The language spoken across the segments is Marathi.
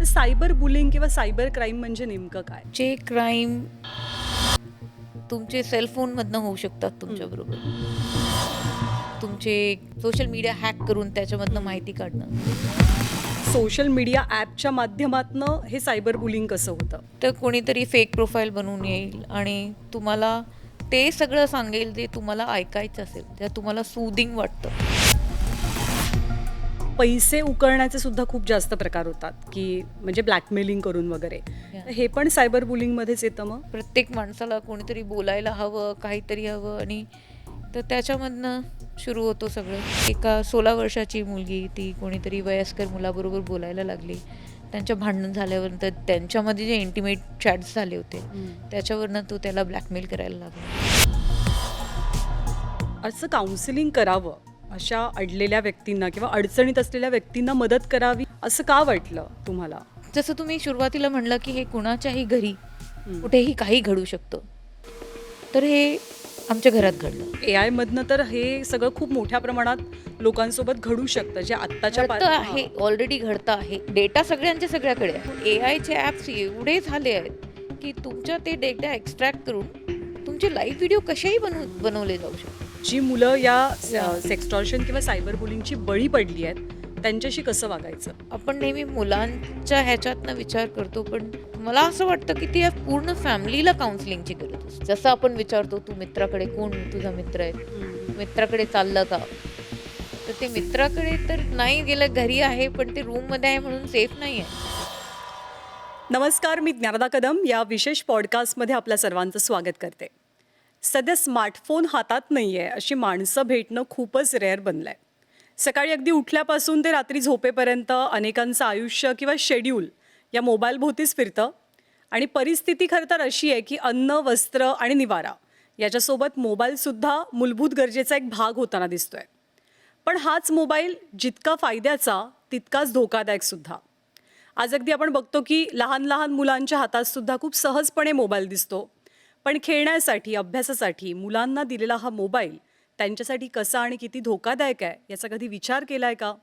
सायबर बुलिंग किंवा सायबर क्राईम म्हणजे नेमकं काय? जे क्राईम तुमचे सेलफोनमधनं होऊ शकतात तुमच्याबरोबर. तुमचे सोशल मीडिया हॅक करून त्याच्यामधनं माहिती काढणं. सोशल मीडिया ॲपच्या माध्यमातनं हे सायबर बुलिंग कसं होतं? तर कोणीतरी फेक प्रोफाईल बनवून येईल आणि तुम्हाला ते सगळं सांगेल जे तुम्हाला ऐकायचं असेल, जे तुम्हाला सूदिंग वाटतं. पैसे उकळण्याचे सुद्धा खूप जास्त प्रकार होतात, की म्हणजे ब्लॅकमेलिंग करून वगैरे. तर हे पण सायबर बुलिंगमध्येच येतं मग? प्रत्येक माणसाला कोणीतरी बोलायला हवं, काहीतरी हवं आणि तर त्याच्यामधनं सुरू होतो सगळं. एका 16 वर्षाची मुलगी ती कोणीतरी वयस्कर मुलाबरोबर बोलायला लागली. त्यांच्या भांडण झाल्यानंतर त्यांच्यामध्ये जे इंटिमेट चॅट्स झाले होते त्याच्यावरनं तो त्याला ब्लॅकमेल करायला लागला. असं काउन्सिलिंग करावं, अशा अडलेल्या व्यक्तींना किंवा अडचणीत असलेल्या व्यक्तींना मदत करावी, असं का वाटलं तुम्हाला? जसं तुम्ही सुरुवातीला म्हणलं की हे कुणाच्याही घरी कुठेही काही घडू शकतं. तर हे आमच्या घरात घडलं. AI मधनं तर हे सगळं खूप मोठ्या प्रमाणात लोकांसोबत घडू शकतं, जे आत्ताच्या घडतं आहे, ऑलरेडी घडतं आहे. डेटा सगळ्यांच्या सगळ्याकडे आहे. एआयचे ॲप्स एवढे झाले आहेत की तुमच्या ते डेटा एक्स्ट्रॅक्ट करून तुमचे लाईव्ह व्हिडिओ कसेही बनवले जाऊ शकतात. जी मुलं या सेक्स्टॉर्शन किंवा सायबर बुलिंगची बळी पडली आहेत, त्यांच्याशी कसं वागायचं? आपण नेहमी मुलांच्या ह्याच्यातनं विचार करतो, पण मला असं वाटतं की ती या पूर्ण फॅमिलीला काउन्सिलिंगची गरज असते. जसं आपण विचारतो, तू मित्राकडे कोण तुझा मित्र आहे, मित्राकडे चाललं का, तर ते मित्राकडे तर नाही गेलं, घरी आहे पण ते रूममध्ये आहे म्हणून सेफ नाही आहे. नमस्कार, मी ज्ञानदा कदम या विशेष पॉडकास्टमध्ये आपल्या सर्वांचं स्वागत करते. सध्या स्मार्टफोन हातात नाही आहे अशी माणसं भेटणं खूपच रेअर बनलं आहे. सकाळी अगदी उठल्यापासून ते रात्री झोपेपर्यंत अनेकांचं आयुष्य किंवा शेड्यूल या मोबाईलभोवतीच फिरतं. आणि परिस्थिती खरं तर अशी आहे की अन्न, वस्त्र आणि निवारा याच्यासोबत मोबाईलसुद्धा मूलभूत गरजेचा एक भाग होताना दिसतोय. पण हाच मोबाईल जितका फायद्याचा तितकाच धोकादायक सुद्धा. आज अगदी आपण बघतो की लहान लहान मुलांच्या हातात सुद्धा खूप सहजपणे मोबाईल दिसतो. पण खेळण्यासाठी, अभ्यासासाठी मुलांना दिलेला हा मोबाईल त्यांच्यासाठी कसा आणि किती धोकादायक आहे याचा कधी विचार केला आहे का?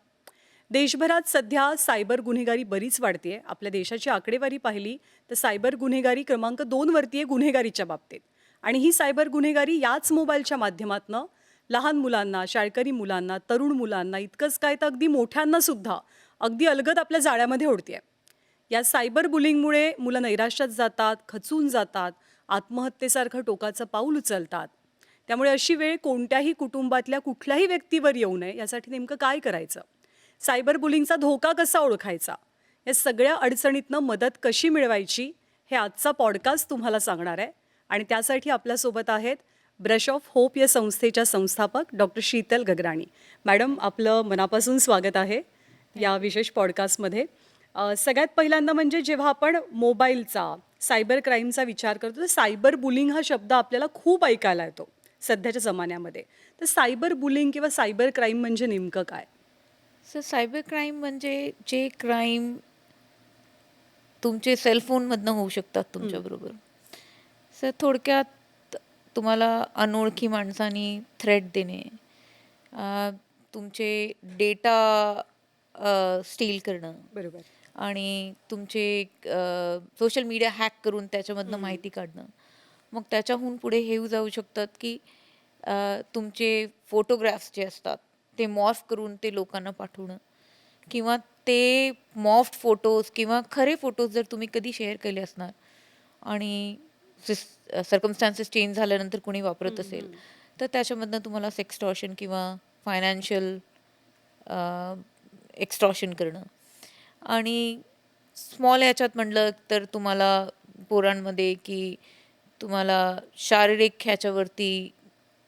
देशभरात सध्या सायबर गुन्हेगारी बरीच वाढते. आपल्या देशाची आकडेवारी पाहिली तर सायबर गुन्हेगारी क्रमांक 2 वरती आहे गुन्हेगारीच्या बाबतीत. आणि ही सायबर गुन्हेगारी याच मोबाईलच्या माध्यमातनं लहान मुलांना, शाळकरी मुलांना, तरुण मुलांना, इतकंच काय तर अगदी मोठ्यांना सुद्धा अगदी अलगद आपल्या जाळ्यामध्ये ओढते. या सायबर बुलिंगमुळे मुलं नैराश्यात जातात, खचून जातात, आत्महत्येसारखं टोकाचं पाऊल उचलतात. त्यामुळे अशी वेळ कोणत्याही कुटुंबातल्या कुठल्याही व्यक्तीवर येऊ नये यासाठी नेमकं काय करायचं? सायबर बुलिंगचा धोका कसा ओळखायचा? या सगळ्या अडचणीतनं मदत कशी मिळवायची? हे आजचा पॉडकास्ट तुम्हाला सांगणार आहे. आणि त्यासाठी आपल्यासोबत आहेत ब्रश ऑफ होप या संस्थेच्या संस्थापक डॉक्टर शीतल गगराणी. मॅडम, आपलं मनापासून स्वागत आहे या विशेष पॉडकास्टमध्ये. सगळ्यात पहिल्यांदा म्हणजे जेव्हा आपण मोबाईलचा, सायबर क्राईमचा विचार करतो तर सायबर बुलिंग हा शब्द आपल्याला खूप ऐकायला येतो सध्याच्या जमान्यामध्ये. तर सायबर बुलिंग किंवा सायबर क्राईम म्हणजे नेमकं काय? सर, सायबर क्राईम म्हणजे जे क्राईम तुमचे सेलफोनमधनं होऊ शकतात तुमच्याबरोबर. सर, थोडक्यात तुम्हाला अनोळखी माणसांनी थ्रेट देणे, तुमचे डेटा स्टील करणं बरोबर. आणि तुमचे सोशल मीडिया हॅक करून त्याच्यामधनं माहिती काढणं. मग त्याच्याहून पुढे हेऊ जाऊ शकतात की तुमचे फोटोग्राफ्स जे असतात ते मॉर्फ करून ते लोकांना पाठवणं, किंवा ते मॉर्फ्ड फोटोज किंवा खरे फोटोज जर तुम्ही कधी शेअर केले असणार आणि सर्कमस्टान्सेस चेंज झाल्यानंतर कोणी वापरत असेल तर त्याच्यामधनं तुम्हाला सेक्स्टॉर्शन किंवा फायनान्शियल एक्स्टॉर्शन करणं. आणि स्मॉल ह्याच्यात म्हणलं तर तुम्हाला पोरांमध्ये की तुम्हाला शारीरिक ह्याच्यावरती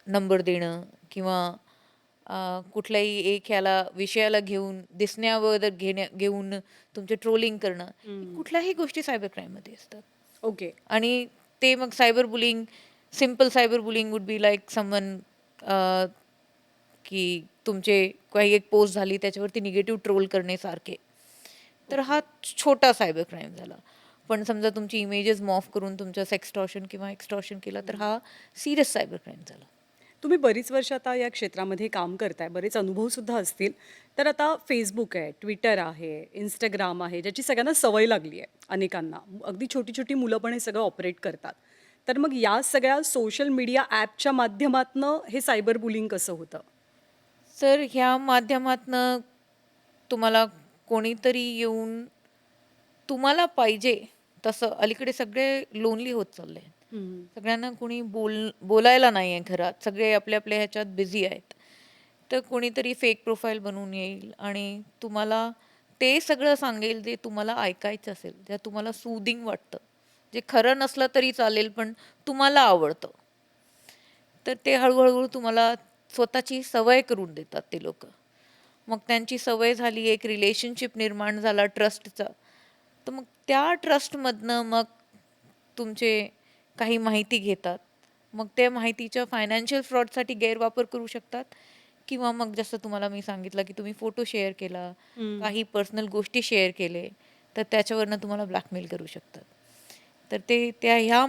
नंबर देणं किंवा कुठल्याही एक ह्याला विषयाला घेऊन दिसण्यावर घेऊन तुमचे ट्रोलिंग करणं, कुठल्याही गोष्टी सायबर क्राईममध्ये असतात. ओके. आणि ते मग cyber bullying, simple cyber bullying would be like someone की तुमचे काही एक पोस्ट झाली त्याच्यावरती निगेटिव्ह ट्रोल करण्यासारखे, तर हा छोटा सायबर क्राईम झाला. पण समजा तुमची इमेजेस मॉर्फ करून तुमचं सेक्स्टॉर्शन किंवा एक्स्टॉर्शन केलं तर हा सिरियस सायबर क्राईम झाला. तुम्ही बरीच वर्ष आता या क्षेत्रामध्ये काम करताय, बरेच अनुभवसुद्धा असतील. तर आता फेसबुक आहे, ट्विटर आहे, इंस्टाग्राम आहे, ज्याची सगळ्यांना सवय लागली आहे अनेकांना. अगदी छोटी-छोटी मुलं पण हे सगळं ऑपरेट करतात. तर मग या सगळ्या सोशल मीडिया ॲपच्या माध्यमातनं हे सायबर बुलिंग कसं होतं? तर ह्या माध्यमातनं तुम्हाला कोणीतरी येऊन तुम्हाला पाहिजे तसं अलीकडे सगळे लोनली होत चालले आहेत. हं. सगळ्यांना कोणी बोलायला नाही आहे घरात. सगळे आपल्या आपल्या ह्याच्यात बिझी आहेत. तर कोणीतरी फेक प्रोफाईल बनवून येईल आणि तुम्हाला ते सगळं सांगेल जे तुम्हाला ऐकायचं असेल, जे तुम्हाला सूदिंग वाटतं. जे खरं नसलं तरी चालेल, पण तुम्हाला आवडतं. तर ते हळू तुम्हाला स्वतःची सवय करून देतात ते लोकं. मग त्यांची सवय झाली, एक रिलेशनशिप निर्माण झाला ट्रस्टचा. तर मग त्या ट्रस्टमधनं मग तुमचे काही माहिती घेतात. मग त्या माहितीच्या फायनान्शियल फ्रॉडसाठी गैरवापर करू शकतात किंवा मग जसं तुम्हाला मी सांगितलं, की तुम्ही फोटो शेअर केला, हं. काही पर्सनल गोष्टी शेअर केले, तर त्याच्यावरनं तुम्हाला ब्लॅकमेल करू शकतात. तर ते ह्या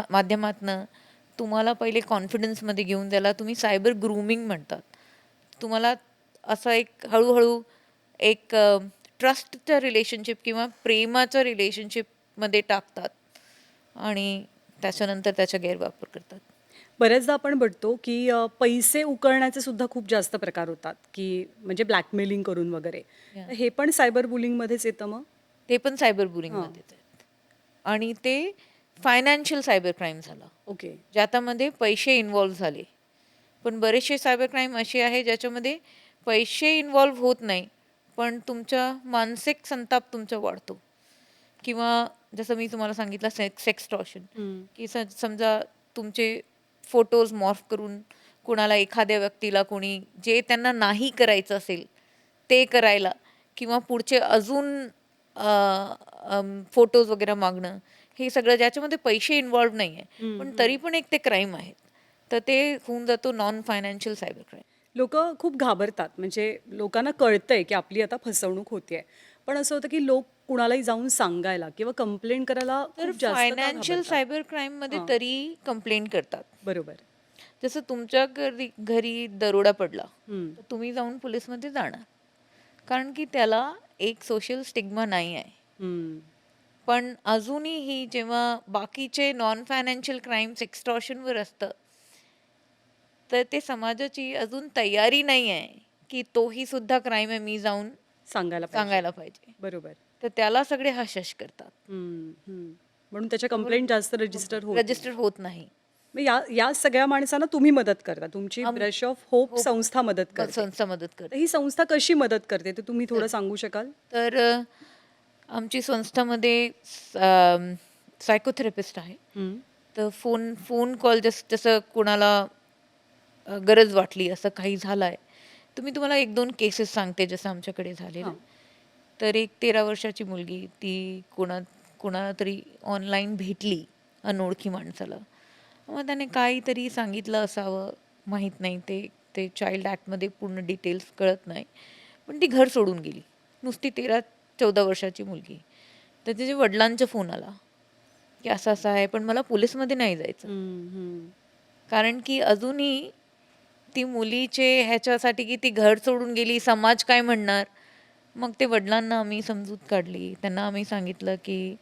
माध्यमातनं तुम्हाला पहिले कॉन्फिडन्समध्ये घेऊन त्याला तुम्ही सायबर ग्रूमिंग म्हणतात. तुम्हाला असं एक हळू एक ट्रस्टचं रिलेशनशिप किंवा प्रेमाचं रिलेशनशिपमध्ये टाकतात आणि त्याच्यानंतर त्याचा गैरवापर करतात. बऱ्याचदा आपण बघतो, की पैसे उकळण्याचे सुद्धा खूप जास्त प्रकार होतात, की म्हणजे ब्लॅकमेलिंग करून वगैरे. या. तर हे पण सायबर बुलिंगमध्येच येतं मग? ते पण सायबर हां. बुलिंगमध्येच आहेत. आणि ते फायनान्शियल सायबर क्राईम झाला. ओके. ज्याच्यामध्ये पैसे इन्व्हॉल्व झाले. पण बरेचसे सायबर क्राईम असे आहे ज्याच्यामध्ये पैसे इन्व्हॉल्व होत नाही, पण तुमचा मानसिक संताप तुमचा वाढतो. किंवा जसं मी तुम्हाला सांगितलं सेक्सटॉर्शन, हं. की समजा तुमचे फोटोज मॉर्फ करून कुणाला एखाद्या व्यक्तीला कोणी जे त्यांना नाही करायचं असेल ते करायला किंवा पुढचे अजून फोटोज वगैरे मागणं, हे सगळं ज्याच्यामध्ये पैसे इन्व्हॉल्व नाही आहे, हं, पण हं. तरी पण एक ते क्राईम आहेत. तर ते होऊन जातो नॉन फायनान्शियल सायबर क्राईम. लोकं खूप घाबरतात. म्हणजे लोकांना कळतंय, की आपली आता फसवणूक होतेय. पण असं होतं, की लोक कुणालाही जाऊन सांगायला किंवा कंप्लेंट करायला तर खूप जास्त का फायनान्शियल घाबरतात? सायबर क्राईममध्ये हां. तरी कंप्लेंट करतात. बरोबर. जसं तुमच्या घरी दरोडा पडला, हं. तर तुम्ही जाऊन पोलिसमध्ये जाणार. कारण की त्याला एक सोशल स्टिग्मा नाही आहे. हं. पण अजूनही जेव्हा बाकीचे नॉन फायनान्शियल क्राईम्स एक्स्टॉर्शनवर असतं, तर ते समाजाची अजून तयारी नाही आहे, की तोही सुद्धा क्राईम आहे, मी जाऊन सांगायला पाहिजे. सांगायला पाहिजे. बरोबर. तर त्याला सगळे हश करतात. हं, हं. म्हणून त्याच्या त्यामुळे कंप्लेंट जास्त रजिस्टर होत नाही. रजिस्टर होत नाही. मग या या सगळ्या माणसांना तुम्ही मदत करता. तुमची आम ब्रश ऑफ होप हो, संस्था मदत करते. संस्था मदत तर करते. ही संस्था कशी मदत करते ते तुम्ही थोडं सांगू शकाल? तर आमची संस्थामध्ये सायकोथेरपिस्ट आहे. हं. तर फोन फोन कॉल जसं कोणाला गरज वाटली, असं काही झालंय, तर मी तुम्हाला 1-2 केसेस सांगते जसं आमच्याकडे झालेलं. हां. तर एक 13 वर्षाची मुलगी ती कोणाला तरी ऑनलाईन भेटली अनोळखी माणसाला. मग त्याने काहीतरी सांगितलं असावं, माहीत नाही. ते ते चाइल्ड ॲक्टमध्ये पूर्ण डिटेल्स कळत नाही. पण ती घर सोडून गेली. नुसती 13-14 वर्षाची मुलगी. तर तिच्या वडिलांचा फोन आला, की असं-असं आहे, पण मला पोलिसमध्ये नाही जायचं. हं, हं. कारण की अजूनही ती मुलीचे ह्याच्यासाठी की ती घर सोडून गेली, समाज काय म्हणणार? मग ते वडिलांना आम्ही समजूत काढली. त्यांना आम्ही सांगितलं की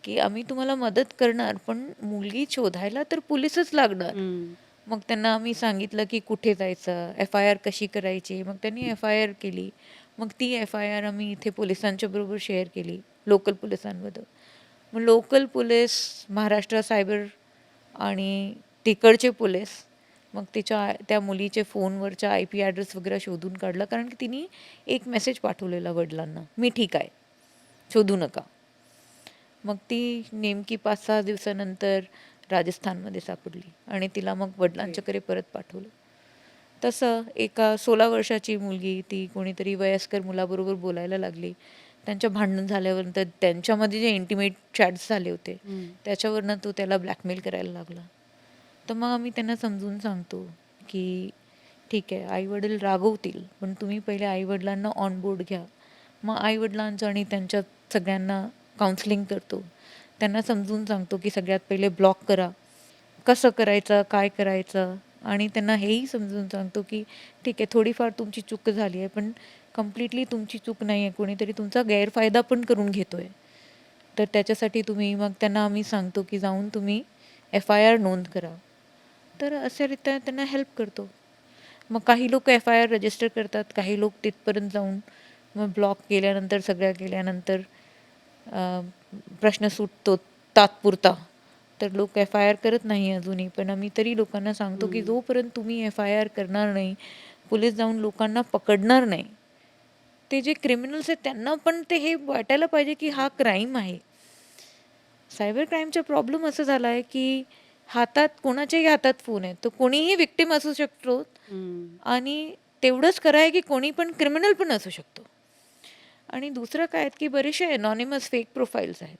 की आम्ही तुम्हाला मदत करणार, पण मुलगी शोधायला तर पोलिसच लागणार. हं. मग त्यांना आम्ही सांगितलं की कुठे जायचं, एफ-आय-आर कशी करायची. मग त्यांनी एफ-आय-आर केली. मग ती एफ-आय-आर आम्ही इथे पोलिसांच्या बरोबर शेअर केली, लोकल पोलिसांमध्ये. मग लोकल पोलीस, महाराष्ट्र सायबर आणि तिकडचे पोलीस मग त्या मुलीचे फोनवरच्या IP ॲड्रेस वगैरे शोधून काढला. कारण की तिने एक मेसेज पाठवलेला वडिलांना, "मी ठीक आहे, शोधू नका." मग ती नेमकी 5-6 दिवसानंतर राजस्थानमध्ये सापडली आणि तिला मग ओके. वडिलांच्याकडे परत पाठवलं. तसं एका 16 वर्षाची मुलगी ती कोणीतरी वयस्कर मुलाबरोबर बोलायला लागली. त्यांचं भांडण झाल्यानंतर त्यांच्यामध्ये जे इंटिमेट चॅट्स झाले होते, हं. त्याच्यावरनं तो त्याला ब्लॅकमेल करायला लागला. तर मग आम्ही त्यांना समजून सांगतो, की ठीक आहे, आई-वडील रागवतील, पण तुम्ही पहिले आई-वडिलांना ऑन बोर्ड घ्या. मग आई-वडिलांचं आणि त्यांच्या सगळ्यांना काउन्सिलिंग करतो. त्यांना समजून सांगतो, की सगळ्यात पहिले ब्लॉक करा. कसं करायचं, काय करायचं, आणि त्यांना हेही समजून सांगतो की ठीक आहे, थोडीफार तुमची चूक झाली आहे, पण कम्प्लिटली तुमची चूक नाही आहे, कोणीतरी तुमचा गैरफायदा पण करून घेतो आहे. तर त्याच्यासाठी तुम्ही, मग त्यांना आम्ही सांगतो की जाऊन तुम्ही FIR नोंद करा. तर अशारित्या त्यांना हेल्प करतो. मग काही लोक FIR रजिस्टर करतात, काही लोक तिथपर्यंत जाऊन मग ब्लॉक केल्यानंतर, सगळ्या केल्यानंतर अ, प्रश्न सुटतो तात्पुरता. तर लोक FIR करत नाही अजूनही. पण आम्ही तरी लोकांना सांगतो की जोपर्यंत तुम्ही FIR करणार नाही, पोलीस जाऊन लोकांना पकडणार नाही, ते जे क्रिमिनल्स आहेत त्यांना पण ते हे वाटायला पाहिजे की हा क्राईम आहे. सायबर क्राईमचा प्रॉब्लेम असं झाला आहे की कोणाच्याही हातात फोन आहे, तर कोणीही विक्टिम असू शकतो. आणि तेवढंच खरं आहे की कोणी पण क्रिमिनल पण असू शकतो. आणि दुसरं काय आहे की बरेचसे एनॉनिमस फेक प्रोफाईल्स आहेत.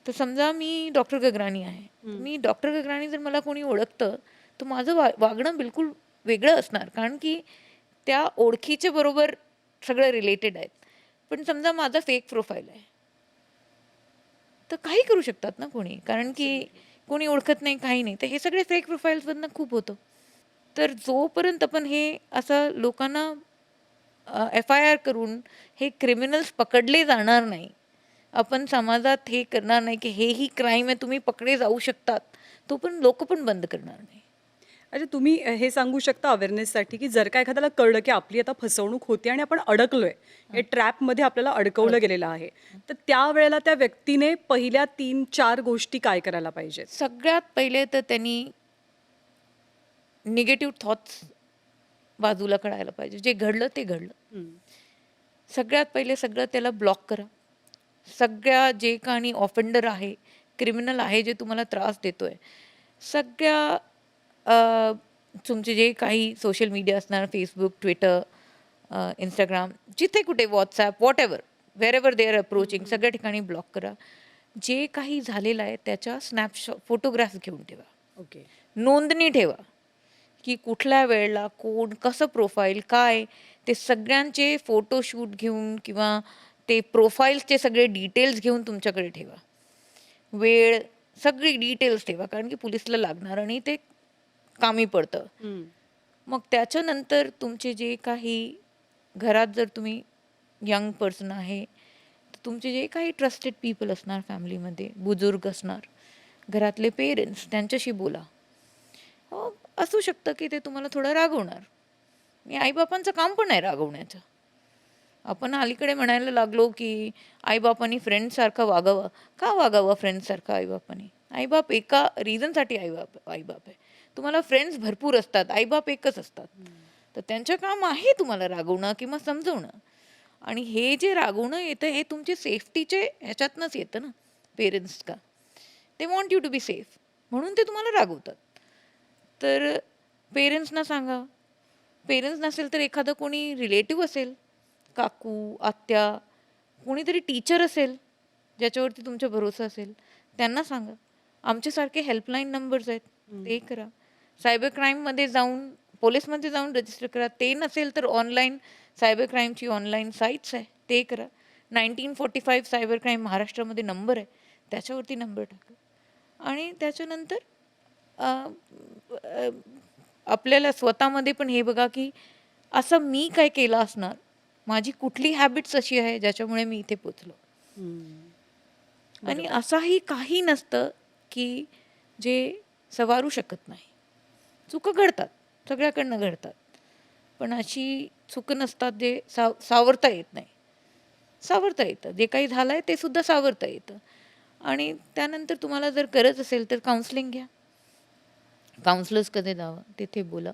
तर समजा मी डॉक्टर गगराणी आहे. मी डॉक्टर गगराणी जर मला कोणी ओळखतं, तर माझं वागणं बिलकुल वेगळं असणार, कारण की त्या ओळखीच्या बरोबर सगळं रिलेटेड आहेत. पण समजा माझा फेक प्रोफाईल आहे, तर काही करू शकतात ना कोणी, कारण की कोणी ओळखत नाही, काही नाही. तर हे सगळे फेक प्रोफाईल्समधनं खूप होतं. तर जोपर्यंत आपण हे असं लोकांना FIR करून हे क्रिमिनल्स पकडले जाणार नाही, आपण समाजात हे करणार नाही की हेही क्राईम आहे, तुम्ही पकडले जाऊ शकतात, तो पण लोक पण बंद करणार नाही. अच्छा, तुम्ही हे सांगू शकता अवेअरनेससाठी, की जर का एखाद्याला कळलं की आपली आता फसवणूक होते आणि आपण अडकलोय, हे ट्रॅपमध्ये आपल्याला अडकवलं गेलेलं आहे, तर त्यावेळेला त्या व्यक्तीने पहिल्या 3-4 गोष्टी काय करायला पाहिजेत? सगळ्यात पहिले तर त्यांनी निगेटिव्ह थॉट्स बाजूला काढायला पाहिजे. जे घडलं ते घडलं. हं. सगळ्यात पहिले सगळं त्याला ब्लॉक करा. सगळ्या जे काही ऑफेंडर आहे, क्रिमिनल आहे, जे तुम्हाला त्रास देतोय, सगळ्या अ, तुमचे जे काही सोशल मीडिया असणार, Facebook, Twitter, Instagram, जिथे कुठे WhatsApp, whatever, wherever they are approaching, सगळ्या ठिकाणी ब्लॉक करा. जे काही झालेलं आहे त्याच्या फोटोग्राफ्स घेऊन ठेवा. ओके. नोंदणी ठेवा, की कुठल्या वेळेला कोण, कसं प्रोफाईल, काय, ते सगळ्यांचे फोटोशूट घेऊन किंवा ते प्रोफाईल्सचे सगळे डिटेल्स घेऊन तुमच्याकडे ठेवा. वेळ, सगळी डिटेल्स ठेवा, कारण की पोलिसला लागणार आणि ते कामी पडतं. हं. मग त्याच्यानंतर तुमचे जे काही घरात जर तुम्ही यंग पर्सन आहे, तर तुमचे जे काही ट्रस्टेड पीपल असणार फॅमिलीमध्ये, बुजुर्ग असणार, घरातले पेरेंट्स, त्यांच्याशी बोला. असू शकतं की ते तुम्हाला थोडं रागवणार. आणि आईबापांचं काम पण आहे रागवण्याचं. आपण अलीकडे म्हणायला लागलो की आईबापांनी फ्रेंडसारखं वागावं. का वागावं फ्रेंडसारखं आईबापांनी? आईबाप एका रिझनसाठी आईबाप आहे. तुम्हाला फ्रेंड्स भरपूर असतात, आईबाप एकच असतात. तर त्यांचं काम आहे तुम्हाला रागवणं किंवा समजवणं. आणि हे जे रागवणं येतं, हे तुमचे सेफ्टीचे ह्याच्यातनंच येतं ना, पेरेंट्स का. They want you to be safe, म्हणून ते तुम्हाला रागवतात. तर पेरेंट्सना सांगा. पेरेंट्स नसेल तर एखादं कोणी रिलेटिव्ह असेल, काकू, आत्या, कोणीतरी टीचर असेल, ज्याच्यावरती तुमचा भरोसा असेल, त्यांना सांगा. आमच्यासारखे हेल्पलाईन नंबर्स आहेत, ते करा. सायबर क्राईममध्ये जाऊन, पोलीसमध्ये जाऊन रजिस्टर करा. ते नसेल तर ऑनलाईन सायबर क्राईमची ऑनलाईन साईट्स आहे, ते करा. 1945 सायबर क्राईम महाराष्ट्रामध्ये नंबर आहे, त्याच्यावरती नंबर टाका. आणि त्याच्यानंतर अ, अ, आपल्याला स्वतःमध्ये पण हे बघा की असं मी काय केलं असणार, माझी कुठली हॅबिट्स अशी आहे ज्याच्यामुळे मी इथे पोचलो. हं. आणि बरोबर. असंही काही नसतं की जे सवारू शकत नाही. चुका घडतात, सगळ्याकडनं घडतात, पण अशी चुकं नसतात जे सावरता येत नाही. सावरता येतं, जे काही झालंय ते सुद्धा सावरता येतं. आणि त्यानंतर तुम्हाला जर गरज असेल तर काउन्सिलिंग घ्या. काउन्सिलर्सकडे जावं, तिथे बोला.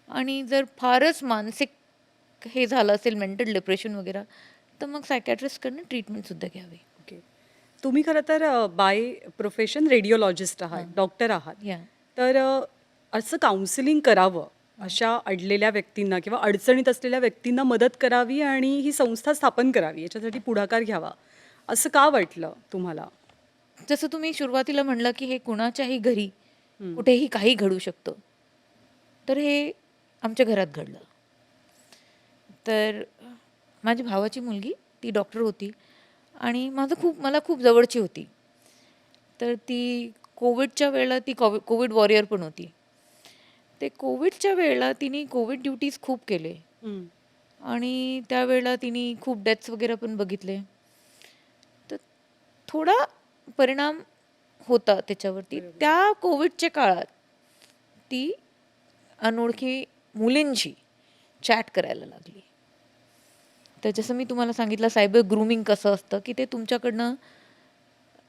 आणि जर फारच मानसिक हे झालं असेल, मेंटल डिप्रेशन वगैरे, तर मग सायकॅट्रिस्टकडनं ट्रीटमेंटसुद्धा घ्यावी. ओके. तुम्ही खरं तर बाय प्रोफेशन रेडिओलॉजिस्ट आहात, हां. डॉक्टर आहात. या. तर असं काउन्सिलिंग करावं, अशा अडलेल्या व्यक्तींना किंवा अडचणीत असलेल्या व्यक्तींना मदत करावी आणि ही संस्था स्थापन करावी, याच्यासाठी पुढाकार घ्यावा, असं का वाटलं तुम्हाला? जसं तुम्ही सुरुवातीला म्हणलं, की हे कुणाच्याही घरी, हं. कुठेही काही घडू शकतं. तर हे आमच्या घरात घडलं. तर माझ्या भावाची मुलगी, ती डॉक्टर होती आणि मला खूप जवळची होती. तर ती कोविडच्या वेळेला ती कोविड वॉरियर पण होती. ते कोविडच्या वेळेला तिने कोविड ड्युटीज खूप केले आणि त्यावेळेला तिने खूप डेथ्स वगैरे पण बघितले. तर थोडा परिणाम होता त्याच्यावरती. त्या कोविडच्या काळात ती अनोळखी मुलींशी चॅट करायला लागली. तर जसं मी तुम्हाला सांगितलं सायबर ग्रूमिंग कसं असतं, की ते तुमच्याकडनं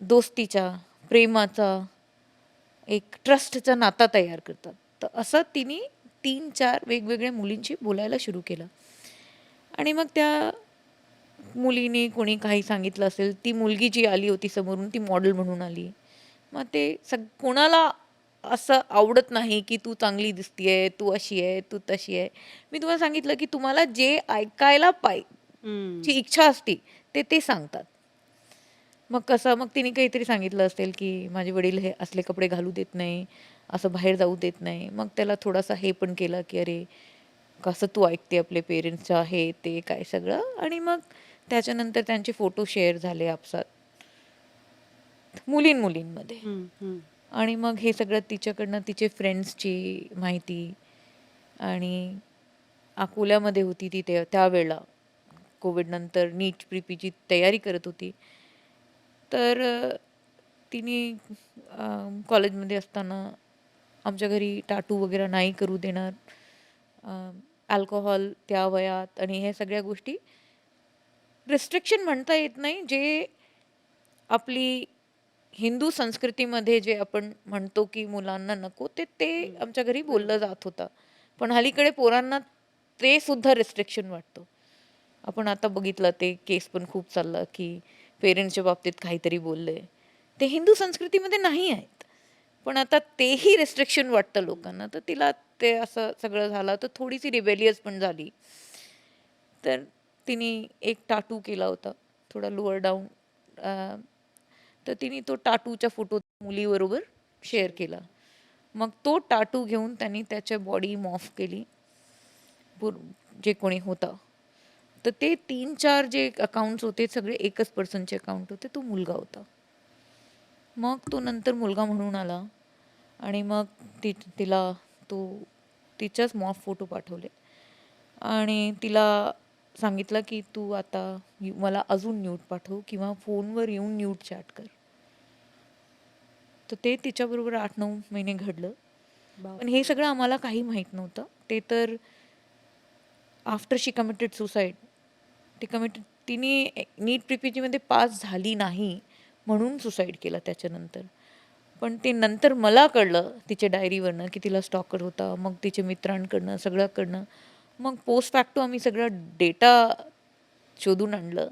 दोस्तीचा, प्रेमाचा, एक ट्रस्टचा नाता तयार करतात. तर असं तिने 3-4 वेगवेगळ्या मुलींशी बोलायला सुरू केलं. आणि मग त्या मुलीने कोणी काही सांगितलं असेल, ती मुलगी जी आली होती समोरून ती मॉडेल म्हणून आली. मग ते कोणाला असं आवडत नाही, की तू चांगली दिसतीये, तू अशी आहे, तू तशी आहे. मी तुम्हाला सांगितलं, की तुम्हाला जे ऐकायला ची इच्छा असते ते ते सांगतात. मग कसं मग तिने काहीतरी सांगितलं असेल, की माझे वडील हे असले कपडे घालू देत नाही, असं बाहेर जाऊ देत नाही. मग त्याला थोडासा हे पण केलं, की अरे कसं तू ऐकते आपले पेरेंट्सचं हे ते काय सगळं. आणि मग त्याच्यानंतर त्यांचे फोटो शेअर झाले आपसात मुलींमध्ये. आणि मग हे सगळं तिच्याकडनं तिचे फ्रेंड्सची माहिती. आणि अकोल्यामध्ये होती ती त्यावेळेला कोविड नंतर नीट प्रीपीची तयारी करत होती. तर तिने कॉलेजमध्ये असताना आमच्या घरी टाटू वगैरे नाही करू देणार, अल्कोहोल त्या वयात आणि ह्या सगळ्या गोष्टी रिस्ट्रिक्शन म्हणता येत नाही, जे आपली हिंदू संस्कृतीमध्ये जे आपण म्हणतो की मुलांना नको ते ते आमच्या घरी बोललं जात होतं. पण अलीकडे पोरांना ते सुद्धा रिस्ट्रिक्शन वाटतं. आपण आता बघितलं ते केस पण खूप चाललं, की पेरेंट्सच्या बाबतीत काहीतरी बोलले. ते हिंदू संस्कृतीमध्ये नाही आहेत. पण आता तेही रिस्ट्रिक्शन वाटतं लोकांना. तर तिला ते असं सगळं झालं, तर थोडीशी रिबेलियस पण झाली. तर तिने एक टाटू केला होता, थोडा लोअर डाऊन. तर तिने तो टाटूचा फोटो मुलीबरोबर शेअर केला. मग तो टाटू घेऊन त्यांनी त्याच्या बॉडी मॉफ केली, जे कोणी होता. तर ते 3-4 जे अकाउंट्स होते सगळे एकच पर्सनचे अकाउंट होते, तो मुलगा होता. मग तो नंतर मुलगा म्हणून आला आणि मग तिला तो तिच्याच मॉफ फोटो पाठवले आणि तिला सांगितलं की तू आता मला अजून न्यूड पाठव किंवा फोनवर येऊन न्यूड चॅट कर. तर ते तिच्याबरोबर 8-9 महिने घडलं. पण हे सगळं आम्हाला काही माहीत नव्हतं. ते तर आफ्टर शी कमिटेड सुसाईड. तिने नीट प्रिपीजीमध्ये पास झाली नाही म्हणून सुसाईड केला त्याच्यानंतर. पण ते नंतर मला कळलं तिच्या डायरीवरनं, की तिला स्टॉकर होता. मग तिच्या मित्रांकडनं सगळ्याकडनं. मग पोस्ट फॅक्टो आम्ही सगळा डेटा शोधून आणलं.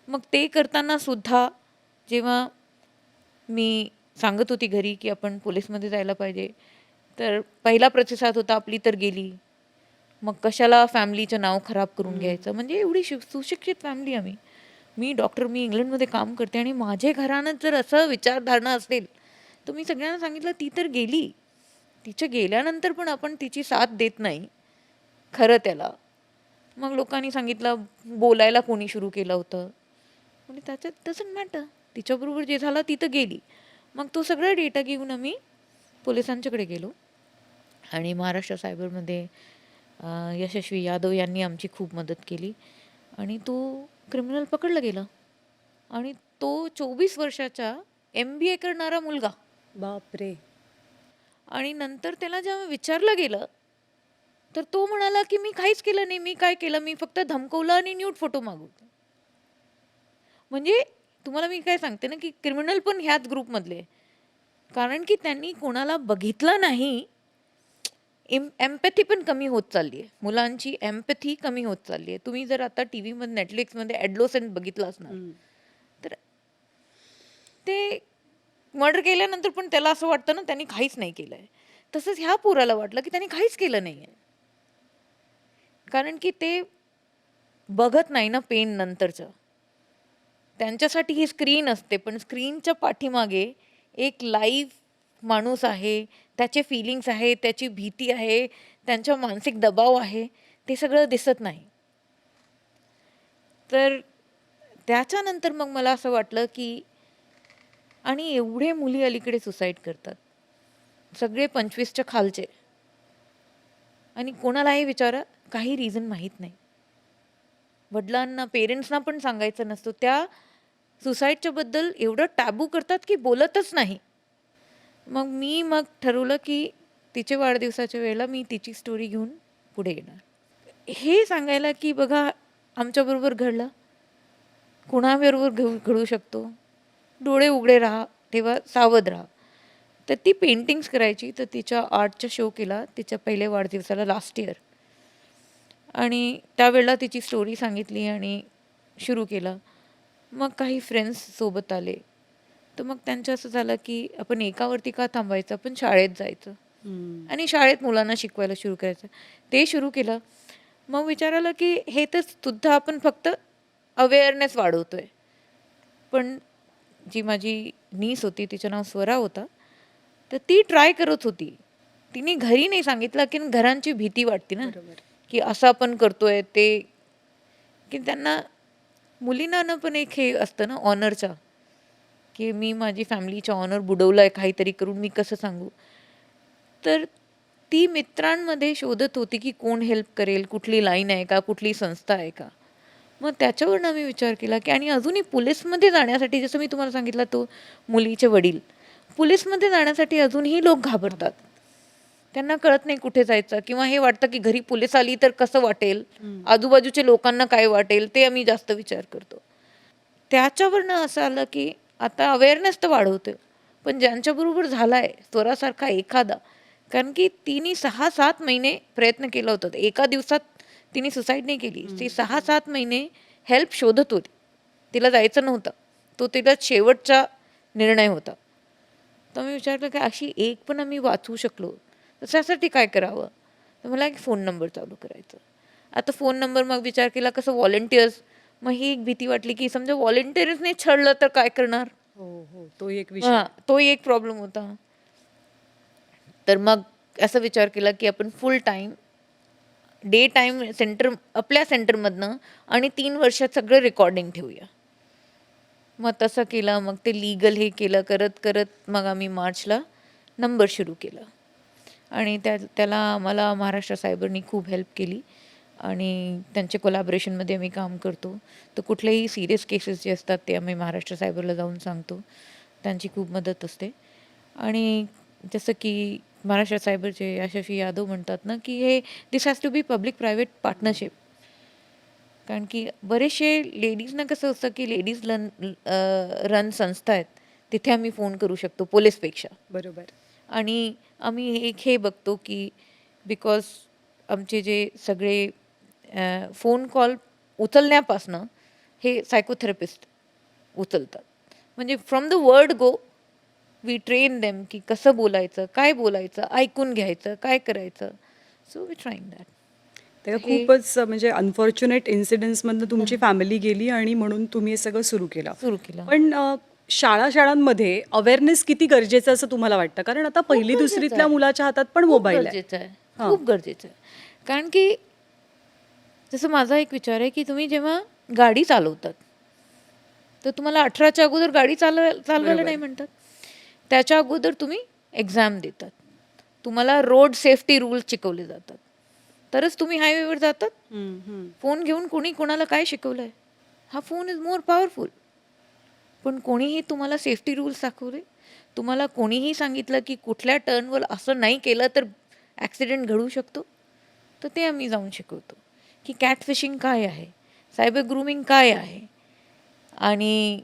मग ते करताना सुद्धा जेव्हा मी सांगत होती घरी, की आपण पोलीसमध्ये जायला पाहिजे, तर पहिला प्रतिसाद होता आपली तर गेली. मग कशाला फॅमिलीचं नाव खराब करून घ्यायचं. म्हणजे एवढी सुशिक्षित फॅमिली आम्ही. मी डॉक्टर, मी इंग्लंडमध्ये काम करते आणि माझ्या घरानं जर असं विचारधारणा असेल, तर मी सगळ्यांना सांगितलं ती तर गेली. तिच्या गेल्यानंतर पण आपण तिची साथ देत नाही खरं त्याला. मग लोकांनी सांगितलं बोलायला कोणी सुरू केलं होतं. म्हणजे त्याच्यात डझंट मॅटर. तिच्याबरोबर जे झालं ती तर गेली. मग तो सगळा डेटा घेऊन आम्ही पोलिसांच्याकडे गेलो आणि महाराष्ट्र सायबरमध्ये यशस्वी यादव यांनी आमची खूप मदत केली आणि तो क्रिमिनल पकडला गेला. आणि तो 24 वर्षाचा MBA करणारा मुलगा. बापरे. आणि नंतर त्याला जेव्हा विचारलं गेलं तर तो म्हणाला की मी काहीच केलं नाही, मी काय केलं, मी फक्त धमकवलं आणि न्यूड फोटो मागवले. म्हणजे तुम्हाला मी काय सांगते ना, की क्रिमिनल पण ह्याच ग्रुपमधले. कारण की त्यांनी कोणाला बघितलं नाही. एम्पॅथी पण कमी होत चालली आहे. मुलांची एम्पॅथी कमी होत चालली आहे. तुम्ही जर आता टीव्हीमध्ये नेटफ्लिक्समध्ये ॲडोलसेंट बघितलं असणार, तर ते मर्डर केल्यानंतर पण त्याला असं वाटतं ना त्यांनी काहीच नाही केलंय. तसंच ह्या पोराला वाटलं की त्यांनी काहीच केलं नाहीये. कारण की ते बघत नाही ना पेन नंतरचं. त्यांच्यासाठी ही स्क्रीन असते, पण स्क्रीनच्या पाठीमागे एक लाईव्ह माणूस आहे, त्याचे फीलिंग्स आहे, त्याची भीती आहे, त्यांचा मानसिक दबाव आहे, ते सगळं दिसत नाही. तर त्याच्यानंतर मग मला असं वाटलं की आणि एवढे मुली अलीकडे सुसाईड करतात. सगळे 25च्या खालचे. आणि कोणालाही विचारा, काही रिझन माहीत नाही. वडिलांना, पेरेंट्सना पण सांगायचं नसतो. त्या सुसाईडच्या बद्दल एवढं टॅबू करतात की बोलतच नाही. मग ठरवलं की तिच्या वाढदिवसाच्या वेळेला मी तिची स्टोरी घेऊन पुढे येणार. हे सांगायला की बघा आमच्याबरोबर घडलं, कुणाबरोबर घडू शकतो. डोळे उघडे राहा, तेव्हा सावध राहा. तर ती पेंटिंग्स करायची. तर तिच्या आर्टचा शो केला तिच्या पहिल्या वाढदिवसाला लास्ट इयर. आणि त्यावेळेला तिची स्टोरी सांगितली आणि सुरू केलं. मग काही फ्रेंड्स सोबत आले. तर मग त्यांचं असं झालं की आपण एकावरती का थांबायचं, आपण शाळेत जायचं आणि शाळेत मुलांना शिकवायला सुरू करायचं. ते सुरू केलं. मग विचार आला की हे तर सुद्धा आपण फक्त अवेअरनेस वाढवतोय. पण जी माझी नीस होती, तिचं नाव स्वरा होता, तर ती ट्राय करत होती. तिने घरी नाही सांगितलं की घरांची भीती वाटते ना, बरोबर. की असं आपण करतोय ते, की त्यांना मुलींना ना पण एक हे असतं ना ऑनरचा, की मी माझी फॅमिलीचा ऑनर बुडवलाय काहीतरी करून, मी कसं सांगू. तर ती मित्रांमध्ये शोधत होती की कोण हेल्प करेल, कुठली लाईन आहे का, कुठली संस्था आहे का. मग त्याच्यावरून आम्ही विचार केला की आणि अजूनही पोलीसमध्ये जाण्यासाठी, जसं मी तुम्हाला सांगितलं तो मुलीचे वडील, पोलीसमध्ये जाण्यासाठी अजूनही लोक घाबरतात. त्यांना कळत नाही कुठे जायचं, किंवा हे वाटतं की घरी पोलीस आली तर कसं वाटेल, आजूबाजूच्या लोकांना काय वाटेल, ते आम्ही जास्त विचार करतो. त्याच्यावरनं असं आलं की आता अवेअरनेस तर वाढवतो, पण ज्यांच्याबरोबर झालाय स्वरासारखा एखादा, कारण की तिने 6-7 महिने प्रयत्न केला होता. एका दिवसात तिने सुसाईड नाही केली. ती 6-7 महिने हेल्प शोधत होती. तिला जायचं नव्हतं. तो तिला शेवटचा निर्णय होता. तर मी विचारलं की अशी एक पण आम्ही वाचवू शकलो तर त्यासाठी काय करावं. तर मला एक फोन नंबर चालू करायचा. आता फोन नंबर मग विचार केला कसं व्हॉलंटियर्स. मग ही एक भीती वाटली की समजा व्हॉलंटियर्सने छळलं तर काय करणार. हो, तो एक विषय. हां, तोही एक प्रॉब्लेम होता. तर मग असा विचार केला की आपण फुल टाईम डे टाईम सेंटर आपल्या सेंटरमधनं आणि 3 वर्षात सगळं रेकॉर्डिंग ठेवूया. मग तसं केलं. मग ते लीगल हे केलं करत मग आम्ही मार्चला नंबर सुरू केला. आणि त्याला आम्हाला महाराष्ट्र सायबरनी खूप हेल्प केली आणि त्यांच्या कोलॅबोरेशनमध्ये आम्ही काम करतो. तर कुठलेही सिरियस केसेस जे असतात ते आम्ही महाराष्ट्र सायबरला जाऊन सांगतो. त्यांची खूप मदत असते. आणि जसं की महाराष्ट्र सायबरचे यशस्वी यादव म्हणतात ना, की हे this has to be public private partnership. कारण की बरेचसे लेडीजना कसं असतं की लेडीज रन संस्था आहेत, तिथे आम्ही फोन करू शकतो पोलीसपेक्षा. बरोबर. आणि आम्ही एक हे बघतो की बिकॉज आमचे जे सगळे फोन कॉल उचलण्यापासनं हे सायकोथेरपिस्ट उचलतात. म्हणजे from the word go we train them की कसं बोलायचं, काय बोलायचं, ऐकून घ्यायचं, काय करायचं. So we trying that. ते तर हे खूपच म्हणजे अनफॉर्च्युनेट इन्सिडेंट्समधनं तुमची फॅमिली गेली आणि म्हणून तुम्ही हे सगळं सुरू केलं. सुरू केलं. पण शाळांमध्ये अवेअरनेस किती गरजेचं असं तुम्हाला वाटतं? कारण आता खूप पहिली गरजेचं दुसरीतल्या आहे. मुलाच्या हातात पण खूप मोबाईल आहे. गरजेचं आहे. हां. खूप गरजेचं आहे. कारण की जसं माझा एक विचार आहे, की तुम्ही जेव्हा गाडी चालवतात, तर तुम्हाला 18च्या अगोदर गाडी चालवायला बरोबर. नाही म्हणतात. त्याच्या अगोदर तुम्ही एक्झाम देतात. तुम्हाला रोड सेफ्टी रूल्स शिकवले जातात. तरच तुम्ही हायवेवर जातात. हं, हं. फोन घेऊन कोणी कोणाला काय शिकवलंय? हा फोन इज मोर पॉवरफुल. पण कोणीही तुम्हाला सेफ्टी रूल्स दाखवले? तुम्हाला कोणीही सांगितलं, की कुठल्या टर्नवर असं नाही केलं तर ॲक्सिडेंट घडू शकतो? तर ते आम्ही जाऊन शिकवतो, की कॅट फिशिंग काय आहे? सायबर ग्रूमिंग काय आहे? आणि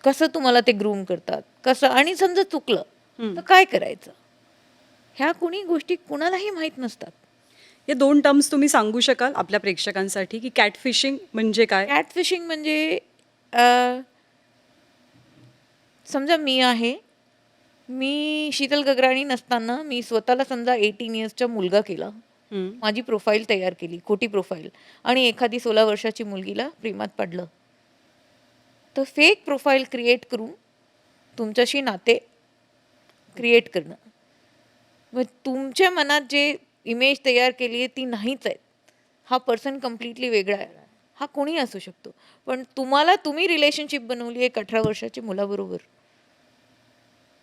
कसं तुम्हाला ते ग्रूम करतात? कसं आणि समजा चुकलं, तर काय करायचं? ह्या कोणी गोष्टी कुणालाही माहीत नसतात. हे 2 टर्म्स तुम्ही सांगू शकाल आपल्या प्रेक्षकांसाठी, की कॅट फिशिंग म्हणजे काय? कॅट फिशिंग म्हणजे समजा मी आहे. मी शीतल गगराणी नसताना मी स्वतःला समजा 18 इयर्सचा मुलगा केला. हं. माझी प्रोफाईल तयार केली, खोटी प्रोफाईल, आणि एखादी 16 वर्षाची मुलगीला प्रेमात पडलं. तर फेक प्रोफाईल क्रिएट करून तुमच्याशी नाते क्रिएट करणं. मग तुमच्या मनात जे इमेज तयार केली आहे ती नाहीच आहे. हा पर्सन कंप्लीटली वेगळा आहे. हा कोणी असू शकतो. पण तुम्ही रिलेशनशिप बनवली आहे 18 वर्षाच्या मुलाबरोबर.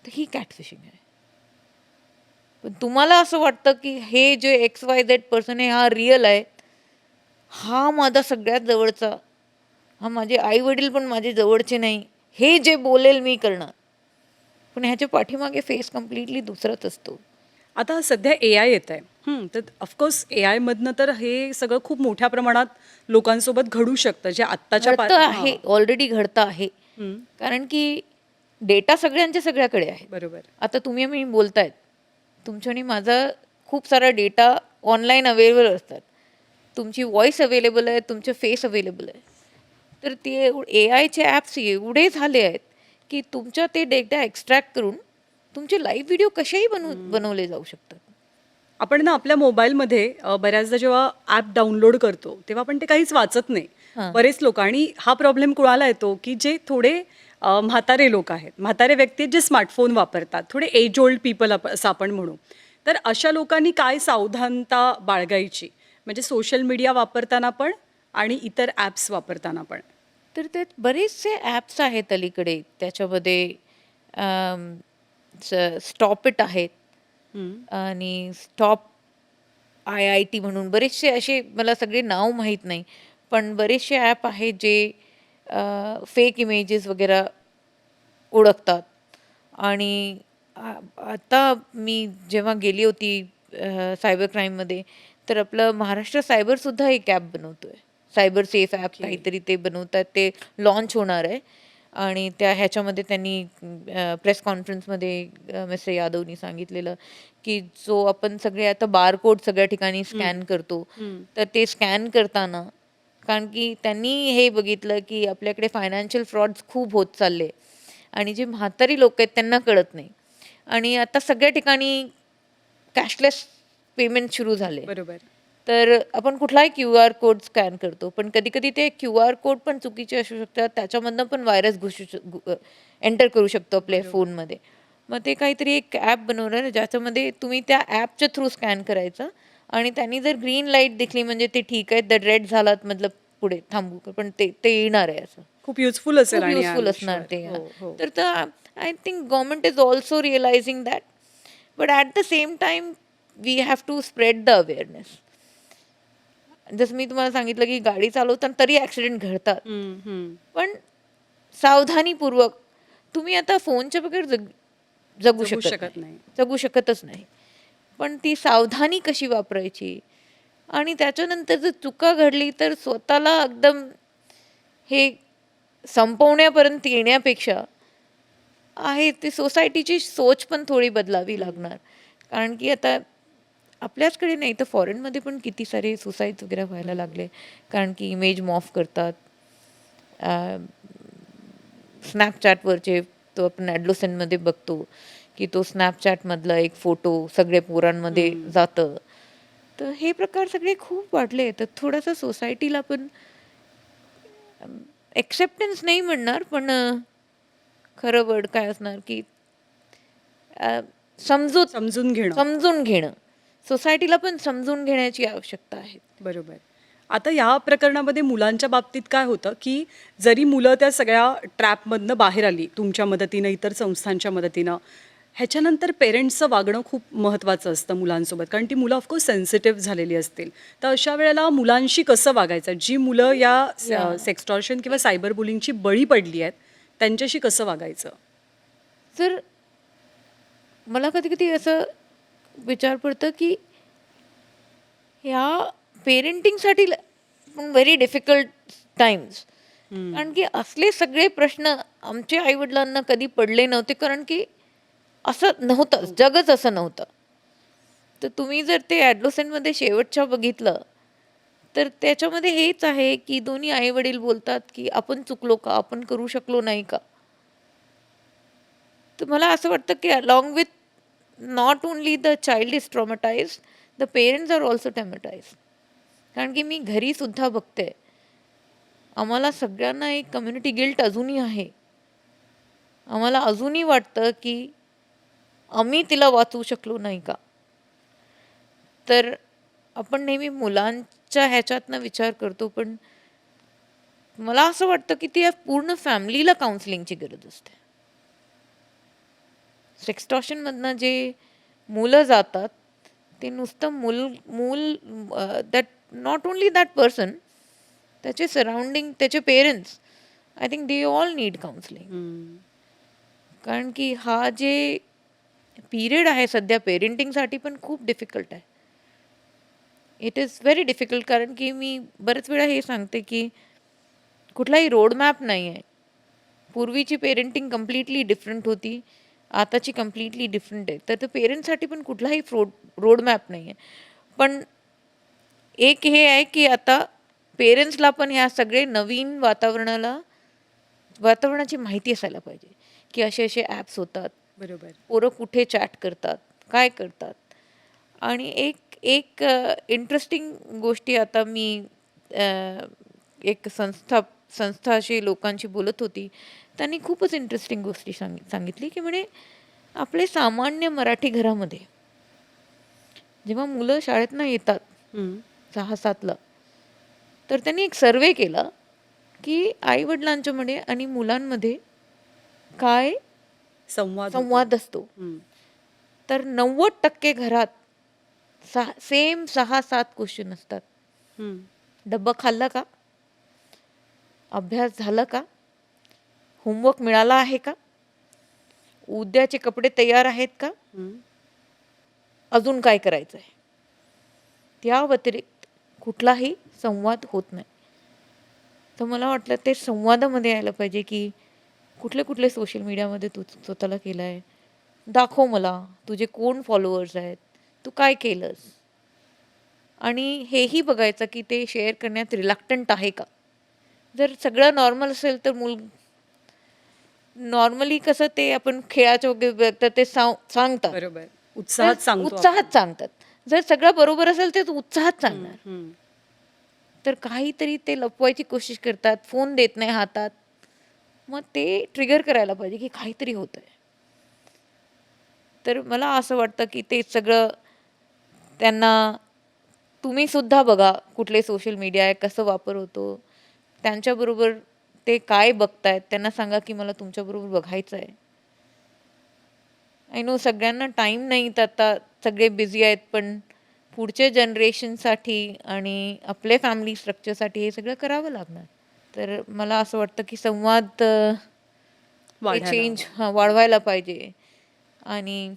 तर ही कॅट फिशिंग आहे. पण तुम्हाला असं वाटतं की हे जे XYZ पर्सन आहे हा रिअल आहे, हा माझा सगळ्यात जवळचा, हा माझे आई वडील पण माझे जवळचे नाही, हे जे बोलेल मी करणार. पण ह्याच्या पाठीमागे फेस कम्प्लिटली दुसराच असतो. आता सध्या AI येत आहे. तर ऑफकोर्स AIमधनं तर हे सगळं खूप मोठ्या प्रमाणात लोकांसोबत घडू शकतं, जे आत्ताच्या घडतं हां. आहे, ऑलरेडी घडतं आहे. हं, कारण की डेटा सगळ्यांच्या सगळ्याकडे आहे. बरोबर. आता तुम्ही मी बोलतायत, तुमच्या आणि माझा खूप सारा डेटा ऑनलाईन अवेलेबल असतात. तुमची व्हॉईस अवेलेबल आहे, तुमचे फेस अवेलेबल आहे. तर ते AIचे ॲप्स एवढे झाले आहेत, की तुमच्या ते डेटा एक्स्ट्रॅक्ट करून तुमचे लाईव्ह व्हिडिओ कसेही बनवले जाऊ शकतात. आपण ना आपल्या मोबाईलमध्ये बऱ्याचदा जेव्हा ॲप डाउनलोड करतो, तेव्हा आपण ते काहीच वाचत नाही. हां. बरेच लोक आणि हा प्रॉब्लेम कुणाला येतो, की जे थोडे म्हातारे लोक आहेत, म्हातारे व्यक्ती आहेत जे स्मार्टफोन वापरतात, थोडे एज ओल्ड पीपल असं आपण म्हणू. तर अशा लोकांनी काय सावधानता बाळगायची? म्हणजे सोशल मीडिया वापरताना पण आणि इतर ॲप्स वापरताना पण? तर त्यात बरेचसे ॲप्स आहेत अलीकडे. त्याच्यामध्ये स्टॉप इट आहेत हं. आणि स्टॉप IIT म्हणून बरेचसे असे मला सगळे नाव माहीत नाही. पण बरेचसे ॲप आहेत जे फेक इमेजेस वगैरे ओळखतात. आणि आता मी जेव्हा गेली होती सायबर क्राईममध्ये, तर आपलं महाराष्ट्र सायबरसुद्धा एक ॲप बनवतोय. Cyber safe app okay. काहीतरी ते बनवतात. ते लॉन्च होणार आहे. आणि ह्याच्यामध्ये त्यांनी प्रेस कॉन्फरन्समध्ये मिस्टर यादवनी सांगितलेलं, की जो आपण सगळे आता बारकोड सगळ्या ठिकाणी हं, स्कॅन करतो. हं. तर ते स्कॅन करताना कारण की त्यांनी हे बघितलं, की आपल्याकडे फायनान्शियल फ्रॉड्स खूप होत चालले आणि जे म्हातारी लोकं आहेत त्यांना कळत नाही. आणि आता सगळ्या ठिकाणी कॅशलेस पेमेंट सुरू झाले. बरोबर. तर आपण कुठलाही QR कोड स्कॅन करतो. पण कधी-कधी ते QR कोड पण चुकीचे असू शकतात. त्याच्यामधनं पण व्हायरस एंटर करू शकतो आपल्या बरोबर. फोनमध्ये. मग ते काहीतरी एक ॲप बनवलं आहे, ज्याच्यामध्ये तुम्ही त्या ॲपच्या थ्रू स्कॅन करायचं आणि त्यांनी जर ग्रीन लाईट दिसली म्हणजे ते ठीक आहे, जर रेड झालात मतलब पुढे थांबू. पण ते ते येणार आहे असं. खूप युजफुल असेल खूप आणि आय युजफुल एम असणार शुअर. ते. हां. हो, हो. तर I think government is also realising that. But at the same time we have to spread the awareness. जसं मी तुम्हाला सांगितलं, की गाडी चालवताना तरी ॲक्सिडेंट घडतात. हं, हं. पण सावधानीपूर्वक तुम्ही आता फोनच्या बगैर जगू जगू शकत नाही. शकत नाही. जगू शकतच नाही. पण ती सावधानी कशी वापरायची आणि त्याच्यानंतर जर चुका घडली तर स्वतःला एकदम हे संपवण्यापर्यंत येण्यापेक्षा आहे ती सोसायटीची सोच पण थोडी बदलावी हं. लागणार. कारण की आता आपल्याचकडे नाही तर फॉरेनमध्ये पण किती सारे सुसाईड्स वगैरे व्हायला बरोबर. लागले. कारण की इमेज मॉर्फ करतात. Snapchatवरचे तो आपण ॲडोलसेंटमध्ये बघतो, की तो Snapchatमधला एक फोटो सगळे पोरांमध्ये हं. जातं. तर हे प्रकार सगळे खूप वाढले. तर थोडंसं सोसायटीला पण एक्सेप्टन्स नाही म्हणणार, पण खरं वर्ड काय असणार, की अ, समजूत समजून घेणं. समजून घेणं. सोसायटीला पण समजून घेण्याची आवश्यकता आहे. बरोबर. आता या प्रकरणामध्ये मुलांच्या बाबतीत काय होतं, की जरी मुलं त्या सगळ्या ट्रॅपमधनं बाहेर आली, तुमच्या मदतीनं, इतर संस्थांच्या मदतीनं, ह्याच्यानंतर पेरेंट्सचं वागणं खूप महत्त्वाचं असतं मुलांसोबत. कारण ती मुलं ऑफकोर्स सेन्सिटिव्ह झालेली असतील. तर अशा वेळेला मुलांशी कसं वागायचं? जी मुलं या या सेक्सटॉर्शन किंवा सायबर बुलिंगची बळी पडली आहेत, त्यांच्याशी कसं वागायचं? तर मला कधी-कधी असं विचार पडतं, की ह्या पेरेंटिंगसाठी पण व्हेरी डिफिकल्ट टाईम्स. हं. कारण की असले सगळे प्रश्न आमच्या आई-वडिलांना कधी पडले नव्हते, कारण की असं नव्हतंच, हो. जगच असं नव्हतं. तर तुम्ही जर ते ॲडोलसेंटमध्ये शेवटच्या बघितलं, तर त्याच्यामध्ये हेच आहे, की दोन्ही आई-वडील बोलतात, की "आपण चुकलो का? आपण करू शकलो नाही का?" तर मला असं वाटतं, की along with not only the child is traumatised, the parents are also traumatised. कारण की मी घरी सुद्धा बघते. आम्हाला सगळ्यांना एक कम्युनिटी गिल्ट अजूनही आहे. आम्हाला अजूनही वाटतं, की आम्ही तिला वाचवू शकलो नाही का? तर आपण नेहमी मुलांच्या ह्याच्यातनं विचार करतो, पण मला असं वाटतं, की ती पूर्ण फॅमिलीला काउन्सिलिंगची गरज असते. सेक्स्टॉर्शनमधनं जे मुलं जातात ते नुसतं मूल मूल that not only that person, त्याचे सराउंडिंग, त्याचे parents, I think they all need counselling. कारण की हा जे पिरियड आहे सध्या पेरेंटिंगसाठी पण खूप डिफिकल्ट आहे. It is very difficult. कारण की मी बरेच वेळा हे सांगते की कुठलाही रोडमॅप नाही आहे. पूर्वीची पेरेंटिंग कम्प्लिटली डिफरंट होती, आताची कम्प्लिटली डिफरंट आहे. तर ते पेरेंट्ससाठी पण कुठलाही रोडमॅप नाही आहे. पण एक हे आहे की आता पेरेंट्सला पण ह्या सगळे नवीन वातावरणाची माहिती असायला पाहिजे की असे असे ॲप्स होतात, बरोबर. पोरं कुठे चॅट करतात, काय करतात. आणि एक एक इंटरेस्टिंग गोष्टी आता मी एक संस्थाशी लोकांशी बोलत होती. त्यांनी खूपच इंटरेस्टिंग गोष्टी सांगितली की म्हणे आपले सामान्य मराठी घरामध्ये जेव्हा मुलं शाळेतनं येतात हं. 6-7ला, तर त्यांनी एक सर्वे केला की आईवडिलांच्यामध्ये आणि मुलांमध्ये काय संवाद होतो. संवाद असतो. हं. तर 90% घरात सेम 6-7 क्वेश्चन असतात. हं. डब्बा खाल्ला का? अभ्यास झाला का? होमवर्क मिळाला आहे का? उद्याचे कपडे तयार आहेत का? हं. अजून काय करायचं आहे? त्या व्यतिरिक्त कुठलाही संवाद होत नाही. तर मला वाटलं ते संवादामध्ये यायला पाहिजे की कुठले कुठले सोशल मीडियामध्ये तू स्वतःला केलं आहे, दाखव मला, तुझे कोण फॉलोअर्स आहेत, तू काय केलंस. आणि हेही बघायचं की ते शेअर करण्यात रिलॅक्टंट आहे का. जर सगळं नॉर्मल असेल तर नॉर्मली कसं ते आपण खेळाचं वगैरे बघतात ते सांगतात. बरोबर. तर उत्साहात सांगतो आपण. उत्साहात सांगतात. जर सगळं बरोबर असेल तर उत्साहात हं, सांगणार. हं. तर काहीतरी ते लपवायची कोशिश करतात, फोन देत नाही हातात. मग ते ट्रिगर करायला पाहिजे की काहीतरी होतंय. तर मला असं वाटतं की ते सगळं त्यांना तुम्ही सुद्धा बघा कुठले सोशल मीडिया आहे, कसं वापर होतो. त्यांच्याबरोबर ते काय बघतायत त्यांना सांगा की मला तुमच्याबरोबर बघायचं आहे. आय नो सगळ्यांना टाईम नाही, तर आता सगळे बिझी आहेत. पण पुढच्या जनरेशनसाठी आणि आपल्या फॅमिली स्ट्रक्चरसाठी हे सगळं करावं लागणार. तर मला असं वाटतं की संवाद हे वाढायला चेंज हवा. वाढवायला पाहिजे. आणि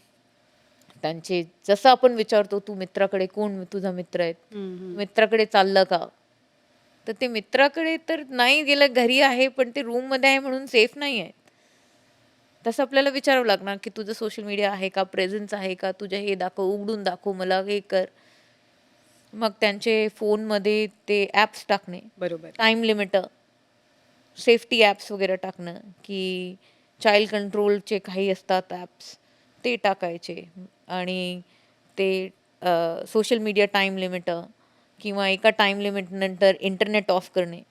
त्यांचे जसं आपण विचारतो, "तू मित्राकडे कोण तुझा मित्र आहेत? हं, हं. मित्राकडे चाललं का?" तर ते मित्राकडे तर नाही गेलं, घरी आहे, पण ते रूममध्ये आहे म्हणून सेफ नाही आहे. तसं आपल्याला विचारावं लागणार की तुझं सोशल मीडिया आहे का, प्रेझेन्स आहे का, तुझं हे दाखव, उघडून दाखव मला, हे कर. मग त्यांचे फोनमध्ये ते ॲप्स टाकणे, बरोबर. टाईम लिमिटर, सेफ्टी ॲप्स वगैरे टाकणं, की चाइल्ड कंट्रोलचे काही असतात ॲप्स ते टाकायचे. आणि ते सोशल मीडिया टाईम लिमिटर किंवा एका टाईम लिमिटनंतर इंटरनेट ऑफ करणे.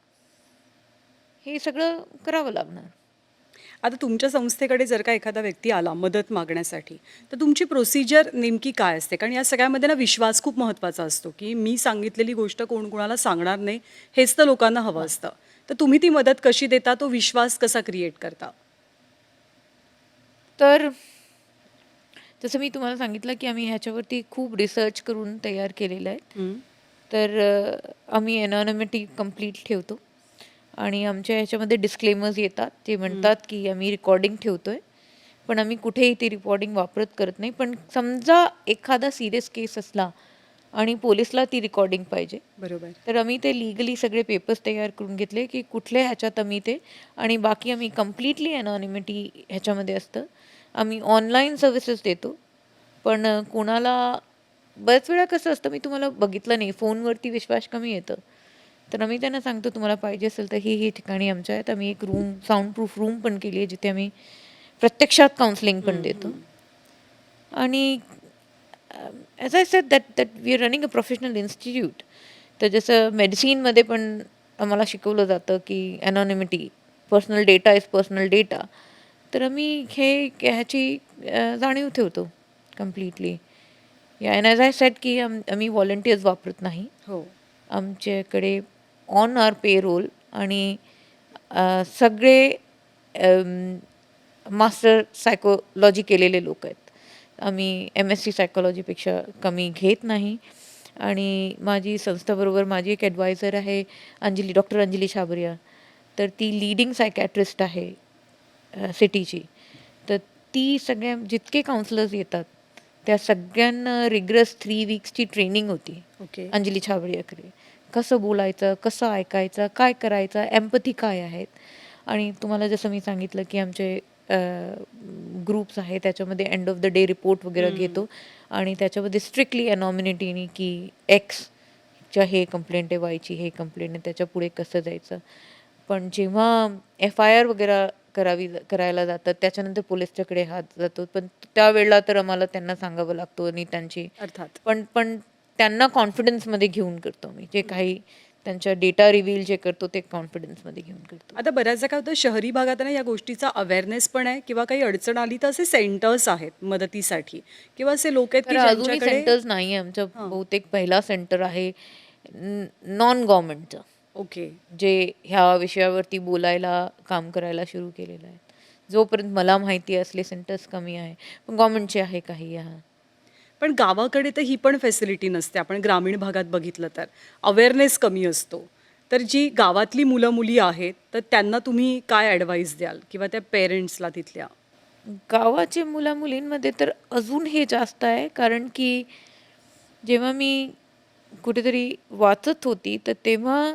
हे सगळं करावं लागणार. आता तुमच्या संस्थेकडे जर का एखादा व्यक्ती आला मदत मागण्यासाठी, तर तुमची प्रोसिजर नेमकी काय असते? कारण या सगळ्यामध्ये ना विश्वास खूप महत्त्वाचा असतो, की मी सांगितलेली गोष्ट कोण कोणाला सांगणार नाही, हेच तर लोकांना हवं असतं. तर तुम्ही ती मदत कशी देता? तो विश्वास कसा क्रिएट करता? तर जसं मी तुम्हाला सांगितलं, की आम्ही ह्याच्यावरती खूप रिसर्च करून तयार केलेलं आहे. हं. तर आम्ही एनॉनिमिटी कंप्लीट ठेवतो आणि आमच्या ह्याच्यामध्ये डिस्क्लेमर्स येतात. ते म्हणतात, की आम्ही रेकॉर्डिंग ठेवतोय, पण आम्ही कुठेही ती रेकॉर्डिंग वापरत करत नाही. पण समजा एखादा सीरियस केस असला आणि पोलिसला ती रेकॉर्डिंग पाहिजे, बरोबर. तर आम्ही ते लीगली सगळे पेपर्स तयार करून घेतले, की कुठल्या ह्याच्यात आम्ही ते. आणि बाकी आम्ही कंप्लीटली एनॉनिमिटी ह्याच्यामध्ये असतं. आम्ही ऑनलाईन सर्व्हिसेस देतो. पण कोणाला बऱ्याच वेळा कसं असतं, मी तुम्हाला बघितलं नाही, फोनवरती विश्वास कमी येतं. तर आम्ही त्यांना सांगतो, तुम्हाला पाहिजे असेल तर ही ठिकाणी आमच्या आहेत. आम्ही एक रूम, साउंड प्रूफ रूम पण केली आहे, जिथे आम्ही प्रत्यक्षात काउन्सिलिंग पण हं, देतो. हं. आणि as I said that that we are running a professional institute. तर जसं मेडिसिनमध्ये पण आम्हाला शिकवलं जातं की anonymity, personal data is personal data. तर आम्ही ह्याची जाणीव ठेवतो कम्प्लिटली. या अँड ॲज आय सेड की आम्ही व्हॉलंटियर्स वापरत नाही. हो. आमच्याकडे ऑन आवर पेरोल आणि सगळे मास्टर सायकोलॉजी केलेले लोक आहेत. आम्ही MSc सायकॉलॉजीपेक्षा कमी घेत नाही. आणि माझी संस्थेबरोबर माझी एक ॲडवायझर आहे डॉक्टर अंजली छाबरिया. तर ती लीडिंग सायकॅट्रिस्ट आहे सिटीची. तर ती सगळ्या जितके काउन्सिलर्स येतात त्या सगळ्यांना रिग्रस 3 वीक्सची ट्रेनिंग होती ओके. अंजली छाबरियाकडे. कसं बोलायचं, कसं ऐकायचं, काय करायचं, एम्पथी काय आहेत. आणि तुम्हाला जसं मी सांगितलं की आमचे ग्रुप्स आहे त्याच्यामध्ये end of the day report वगैरे घेतो आणि त्याच्यामध्ये स्ट्रिक्टली अनॉमिनिटीनी की एक्सच्या हे कंप्लेंट आहे, वायची हे कंप्लेंट आहे, त्याच्या पुढे कसं जायचं. पण जेव्हा FIR वगैरे करायला जातात त्याच्यानंतर पोलिसच्याकडे हात जातो. पण त्यावेळेला तर आम्हाला त्यांना सांगावं लागतो आणि त्यांची अर्थात. पण त्यांना कॉन्फिडन्समध्ये घेऊन करतो मी. जे काही त्यांच्या डेटा रिव्हील जे करतो ते कॉन्फिडन्समध्ये घेऊन करतो. आता बऱ्याचदा काय होतं, शहरी भागात ना या गोष्टीचा अवेअरनेस पण आहे किंवा काही अडचण आली तर असे सेंटर्स आहेत मदतीसाठी किंवा असे लोक आहेत की खरं अजूनही ज्यांच्याकडे सेंटर्स नाही आहे. आमचं हां. बहुतेक पहिला सेंटर आहे नॉन गव्हर्नमेंटचं, ओके. जे ह्या विषयावरती बोलायला, काम करायला सुरू केलेलं आहे. जोपर्यंत मला माहिती असले सेंटर्स कमी आहे. पण गव्हर्नमेंटचे आहे काही. हां. पण गावाकडे तर ही पण फॅसिलिटी नसते. आपण ग्रामीण भागात बघितलं तर अवेअरनेस कमी असतो. तर जी गावातली मुलं मुली आहेत तर त्यांना तुम्ही काय ॲडवाईस द्याल किंवा त्या पेरेंट्सला तिथल्या? गावाचे मुला-मुलींमध्ये तर अजून हे जास्त आहे. कारण की जेव्हा मी कुठेतरी वाचत होती, तर तेव्हा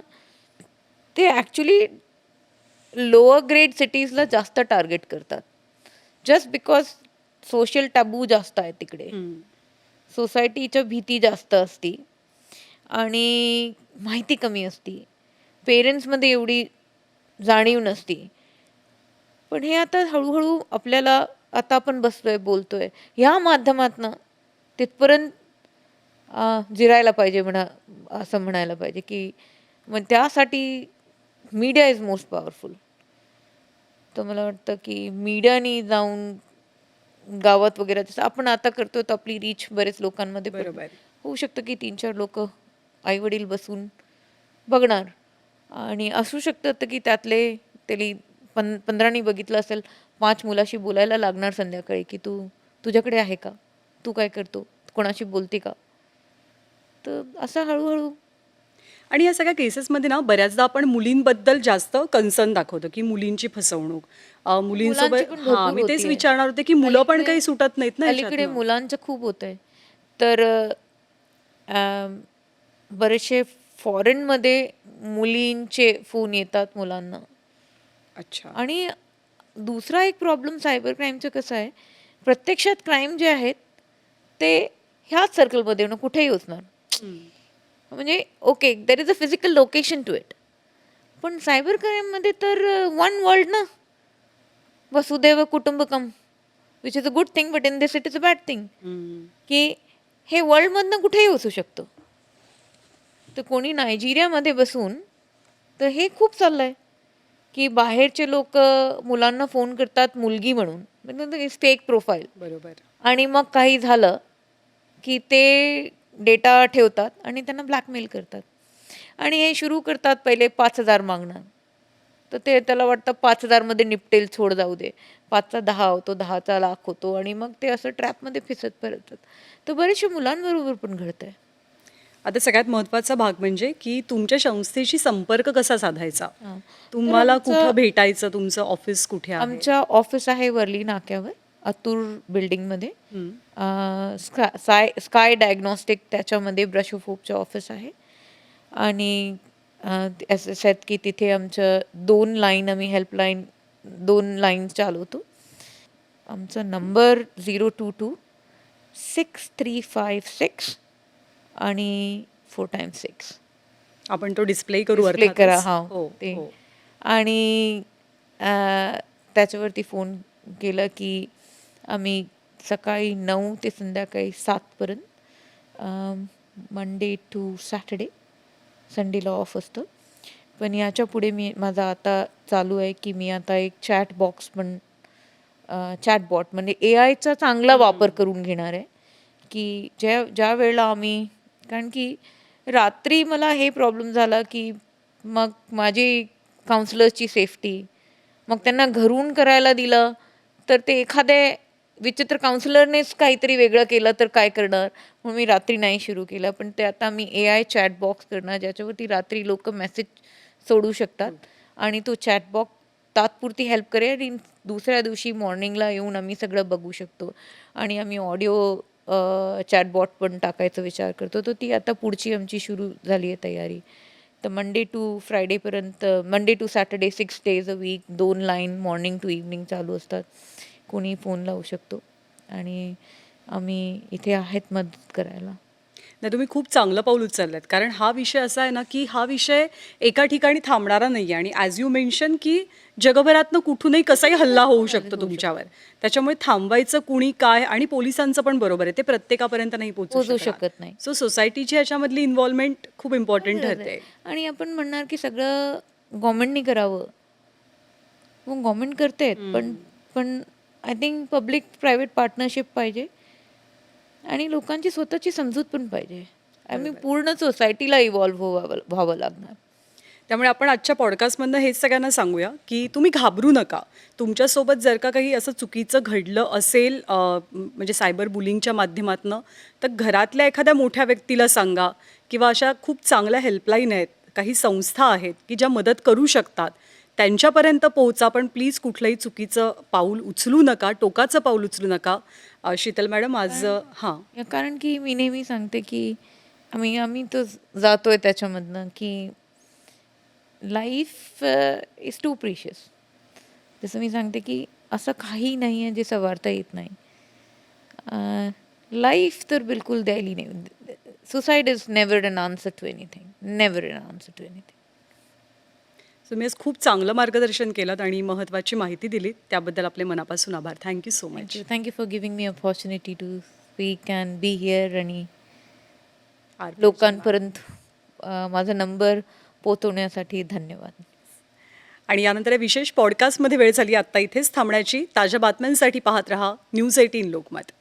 ते ॲक्चुअली लोअर ग्रेड सिटीजला जास्त टार्गेट करतात. जस्ट बिकॉज सोशल टॅबू जास्त आहे तिकडे. हं. सोसायटीच्या भीती जास्त असती आणि माहिती कमी असती. पेरेंट्समध्ये एवढी जाणीव नसती. पण हे आता हळूहळू आपल्याला आता आपण बसलोय, बोलतोय. ह्या माध्यमातनं तिथपर्यंत जिरायला पाहिजे असं म्हणायला पाहिजे, की मग त्यासाठी मीडिया इज मोस्ट पॉवरफुल. तर मला वाटतं, की मीडियानी जाऊन गावात वगैरे जसं आपण आता करतोय तर आपली रीच बरेच लोकांमध्ये पण बरोबर. होऊ शकतं, की 3-4 लोकं आई-वडील बसून बघणार आणि असू शकतं की त्यातले त्याली 15नी बघितलं असेल, 5 मुलाशी बोलायला लागणार संध्याकाळी, की तुझ्याकडे आहे का? तू काय करतो? कोणाशी बोलते का? तर असं हळू-हळू आणि या सगळ्या केसेसमध्ये ना बऱ्याचदा आपण मुलींबद्दल जास्त कन्सर्न दाखवतो की मुलींची फसवणूक. मुलांची मुलींसोबत पण हां, भरपूर मी तेच होतीये. विचारणार होते की मुलं पण अलीकडे काही सुटत नाहीत ना अलीकडे ह्याच्यातनं? मुलांचं खूप होतंय. तर अ, बरेचसे फॉरेनमध्ये मुलींचे फोन येतात मुलांना. अच्छा. आणि दुसरा एक प्रॉब्लेम सायबर क्राईमचं कसं आहे, प्रत्यक्षात क्राईम जे आहेत, ते ह्याच सर्कलमध्ये कुठेही असणार. हं. म्हणजे okay, there is a physical location to it. पण सायबर क्राईममध्ये तर वन वर्ल्ड ना, वसुदैव कुटुंबकम, which is a good thing, but in this it is a bad thing. हं. की हे वर्ल्डमधनं कुठेही असू शकतं. तर कोणी नायजेरियामध्ये बसून तर हे खूप चाललंय, की बाहेरचे लोकं मुलांना फोन करतात मुलगी म्हणून. म्हणजे फेक प्रोफाईल. बरोबर. आणि मग काही झालं, की ते डेटा ठेवतात आणि त्यांना ब्लॅकमेल करतात. आणि हे सुरू करतात पहिले 5,000 मागणं. तर ते त्याला वाटतं 5,000 मध्ये निपटेल, सोड जाऊ दे. 5चा 10 होतो, 10चा लाख होतो आणि मग ते असं ट्रॅपमध्ये फिसत परततात. तर बरेचशे मुलांबरोबर पण घडतंय. आता सगळ्यात महत्त्वाचा भाग म्हणजे की तुमच्या संस्थेशी संपर्क कसा साधायचा? हां. तर तुम्हाला कुठं भेटायचं? तुमचं ऑफिस कुठे आहे? आमच्या ऑफिस आहे वर्ली नाक्यावर, अतुर बिल्डिंगमध्ये. हं. स्काय डायग्नॉस्टिक त्याच्यामध्ये ब्रश ऑफ होपचं ऑफिस आहे. आणि असं आहेत की तिथे आमचं 2 लाईन आम्ही हेल्पलाईन 2 लाईन चालवतो. आमचा नंबर 022-6356 आणि 4x6. आपण तो डिस्प्ले करू डिस्प्ले करा. अर्थातच. हां, हो, ते. हो. आणि अ, त्याच्यावरती फोन केलं की आम्ही सकाळी 9 ते संध्याकाळी 7 पर्यंत मंडे टू सॅटर्डे, संडेला ऑफ असतं. पण याच्या पुढे माझा आता चालू आहे की मी आता एक चॅट बॉक्स पण चॅटबॉट म्हणजे एआयचा चांगला वापर करून घेणार आहे, की ज्या वेळेला आम्ही कारण की रात्री मला हे प्रॉब्लेम झाला, की मग माझी काउन्सिलर्सची सेफ्टी, मग त्यांना घरून करायला दिलं, तर ते एखादे विचित्र काउन्सिलरनेच काहीतरी वेगळं केलं तर काय करणार, म्हणून मी रात्री नाही सुरू केलं. पण ते आता मी AI चॅट बॉक्स करणार, ज्याच्यावरती रात्री लोक मेसेज सोडू शकतात आणि तो चॅट बॉक्स तात्पुरती हेल्प करेल आणि दुसऱ्या दिवशी मॉर्निंगला येऊन आम्ही सगळं बघू शकतो. आणि आम्ही ऑडिओ चॅटबॉट पण टाकायचा विचार करतो. तर ती आता पुढची आमची सुरू झाली आहे तयारी. तर मंडे टू फ्रायडेपर्यंत, Monday to Saturday 6 days a week 2 line morning to evening चालू असतात. कोणी फोन लावू शकतो आणि आम्ही इथे आहेत मदत करायला. नाही, तुम्ही खूप चांगलं पाऊल उचललंत. कारण हा विषय असा आहे ना, की हा विषय एका ठिकाणी थांबणारा नाही आहे आणि ॲज यू मेन्शन, की जगभरातनं कुठूनही कसाही हल्ला होऊ शकतो तुमच्यावर. त्याच्यामुळे थांबवायचं कुणी काय आणि पोलिसांचं पण बरोबर आहे. ते प्रत्येकापर्यंत नाही पोहोचू पोहोचू शकणार. शकत नाही. सो सोसायटीची ह्याच्यामधली इन्व्हॉल्वमेंट खूप इम्पॉर्टंट ठरते. आणि आपण म्हणणार की सगळं गव्हर्नमेंटनी करावं, मग गव्हर्नमेंट करते, पण पण I think public private partnership पाहिजे आणि लोकांची स्वतःची समजूत पण पाहिजे. आम्ही पूर्ण सोसायटीला इव्हॉल्व्ह व्हावं लागणार. त्यामुळे आपण आजच्या पॉडकास्टमधनं हेच सगळ्यांना सांगूया, की तुम्ही घाबरू नका. तुमच्यासोबत जर का काही असं चुकीचं घडलं असेल म्हणजे सायबर बुलिंगच्या माध्यमातनं, तर घरातल्या एखाद्या मोठ्या व्यक्तीला सांगा किंवा अशा खूप चांगल्या हेल्पलाईन आहेत, काही संस्था आहेत, की ज्या मदत करू शकतात. त्यांच्यापर्यंत पोहोचा, पण प्लीज कुठलंही चुकीचं पाऊल उचलू नका, टोकाचं पाऊल उचलू नका. शीतल मॅडम आज हां. कारण की मी नेहमी सांगते की आम्ही आम्ही तर जातोय त्याच्यामधनं की लाईफ इज टू प्रिशियस. जसं मी सांगते की असं काही नाही आहे जे सवारता येत नाही. लाईफ तर बिलकुल द्यायली नाही. Suicide is never an answer to anything, never an answer to anything. तुम्ही आज खूप चांगलं मार्गदर्शन केलं आणि महत्त्वाची माहिती दिलीत. त्याबद्दल आपले मनापासून आभार. Thank you so much. Thank you for giving me opportunity to speak and be here आणि आर- लोकांपर्यंत माझा नंबर पोहोचवण्यासाठी धन्यवाद. आणि यानंतर या विशेष पॉडकास्टमध्ये वेळ झाली आत्ता इथेच थांबण्याची. ताज्या बातम्यांसाठी पाहत रहा न्यूज 18 लोकमत.